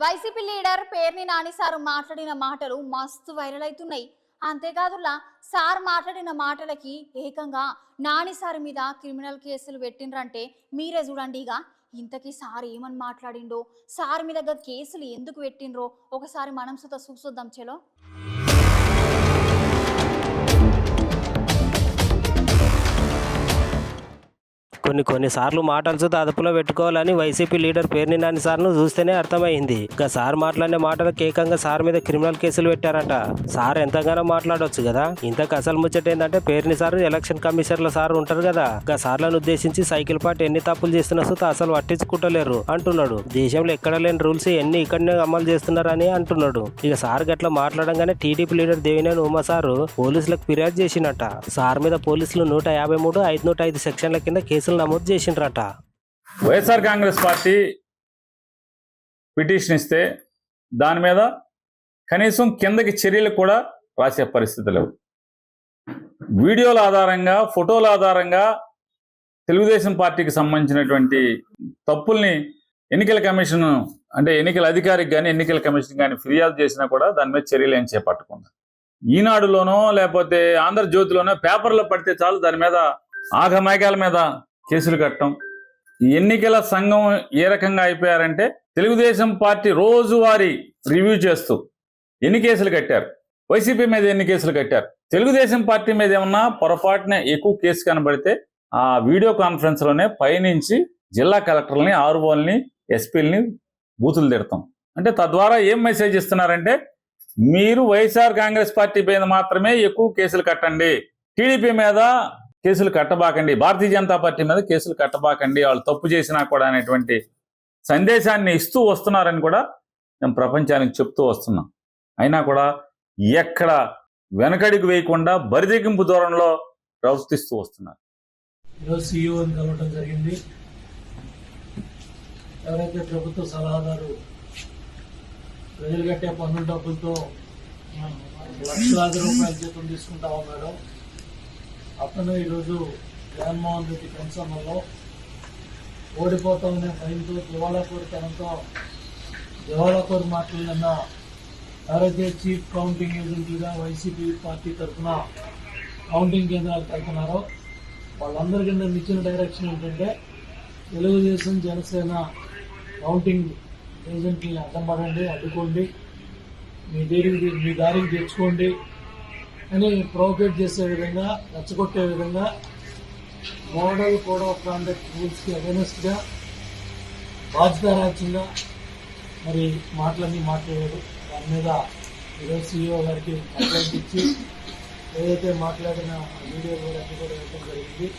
YCP leader Perni Nani sir మాట్లాడిన మాటలు మస్తు వైరల్ అవుతున్నాయి. అంతేకాదులా సార్ మాట్లాడిన మాటలకి ఏకంగా నాని సార్ మీద క్రిమినల్ కేసులు పెట్టిండ్రంటే మీరే చూడండి. ఇక ఇంతకీ సార్ ఏమని మాట్లాడిండో, సార్ మీద కేసులు ఎందుకు పెట్టిండ్రో ఒకసారి మనం సుత చూసొద్దాం. చలో. కొన్నిసార్లు మాటలు అదుపులో పెట్టుకోవాలని వైసీపీ లీడర్ పేర్ని నాని సార్ను చూస్తేనే అర్థమైంది. ఇక సార్ మాట్లాడిన మాటలకు ఏకంగా సార్ మీద క్రిమినల్ కేసులు పెట్టారట. సార్ ఎంతగానో మాట్లాడొచ్చు కదా. ఇంతకు అసలు ముచ్చట ఏంటంటే పేర్ని సార్ ఎలక్షన్ కమిషనర్ల సార్ ఉంటారు కదా, ఇక సార్లను ఉద్దేశించి సైకిల్ పార్టీ ఎన్ని తప్పులు చేస్తున్నా సుత అసలు పట్టించుకుంటలేరు అంటున్నాడు. దేశంలో ఎక్కడ లేని రూల్స్ ఎన్ని ఇక్కడనే అమలు చేస్తున్నారని అంటున్నాడు. ఇక సార్ గట్లా మాట్లాడంగానే TDP leader Devineni Uma sir పోలీసులకు ఫిర్యాదు చేసినట్ట. సార్ మీద పోలీసులు 153, 505 సెక్షన్ల కింద కేసులు నమోదు చేసిండ్రట. వైఎస్ఆర్ కాంగ్రెస్ పార్టీ పిటిషన్ ఇస్తే దాని మీద కనీసం కిందకి చర్యలు కూడా రాసే పరిస్థితి లేవు. వీడియోల ఆధారంగా, ఫోటోల ఆధారంగా తెలుగుదేశం పార్టీకి సంబంధించినటువంటి తప్పుల్ని ఎన్నికల కమిషన్ అంటే ఎన్నికల అధికారికి కానీ ఎన్నికల కమిషన్ కానీ ఫిర్యాదు చేసినా కూడా దాని మీద చర్యలు ఏం చేపట్టకుండా ఈనాడులోనో లేకపోతే ఆంధ్రజ్యోతిలోనో పేపర్లో పడితే చాలు దాని మీద ఆగమేఘాల మీద కేసులు కట్టడం. ఎన్నికల సంఘం ఏ రకంగా అయిపోయారంటే తెలుగుదేశం పార్టీ రోజువారీ రివ్యూ చేస్తూ ఎన్ని కేసులు కట్టారు, వైసీపీ మీద ఎన్ని కేసులు కట్టారు, తెలుగుదేశం పార్టీ మీద ఏమన్నా పొరపాటున ఎక్కువ కేసు కనబడితే ఆ వీడియో కాన్ఫరెన్స్లోనే పైనుంచి జిల్లా కలెక్టర్లని, ఆర్ఓల్ని, ఎస్పీలని బూతులు తిడతాం. అంటే తద్వారా ఏం మెసేజ్ ఇస్తున్నారంటే మీరు వైఎస్ఆర్ కాంగ్రెస్ పార్టీ మీద మాత్రమే ఎక్కువ కేసులు కట్టండి, టీడీపీ మీద కేసులు కట్టబాకండి, భారతీయ జనతా పార్టీ మీద కేసులు కట్టబాకండి, వాళ్ళు తప్పు చేసినా కూడా అనేటువంటి సందేశాన్ని ఇస్తూ వస్తున్నారని కూడా మేము ప్రపంచానికి చెప్తూ వస్తున్నాం. అయినా కూడా ఎక్కడ వెనకడికి వేయకుండా బరిదెగింపు దూరంలో ప్రవర్తిస్తూ వస్తున్నారు. ఈరోజు సీఈఓని కలవడం జరిగింది. ఎవరైతే ప్రభుత్వ సలహాదారు ప్రజలు కట్టే పన్నుల డబ్బులతో లక్షలాది రూపాయల జీతం తీసుకుంటా ఉన్నాడు, అతను ఈరోజు జగన్మోహన్ రెడ్డి కన్సర్న్లో ఓడిపోతామనే భయంతో దివాళాకోరు మాట్లాడిన ఎవరైతే చీఫ్ కౌంటింగ్ ఏజెంట్లుగా వైసీపీ పార్టీ తరఫున కౌంటింగ్ కేంద్రాలు కలుపుతున్నారో వాళ్ళందరి కింద ఇచ్చిన డైరెక్షన్ ఏంటంటే తెలుగుదేశం, జనసేన కౌంటింగ్ ఏజెంట్ని అడ్డంపడండి, అడ్డుకోండి, మీ దారికి తెచ్చుకోండి అని ప్రొవోకేట్ చేసే విధంగా, రెచ్చగొట్టే విధంగా మోడల్ కోడ్ ఆఫ్ కాండక్ట్ రూల్స్కి అగెనెస్ట్గా బాధ్యతారాజ్యంగా మరి మాటలన్నీ మాట్లాడారు. దాని మీద ఈరోజు సీఈఓ గారికి కంప్లైంట్ ఇచ్చి ఏదైతే మాట్లాడిన వీడియో కూడా అన్ని కూడా ఇవ్వడం జరిగింది.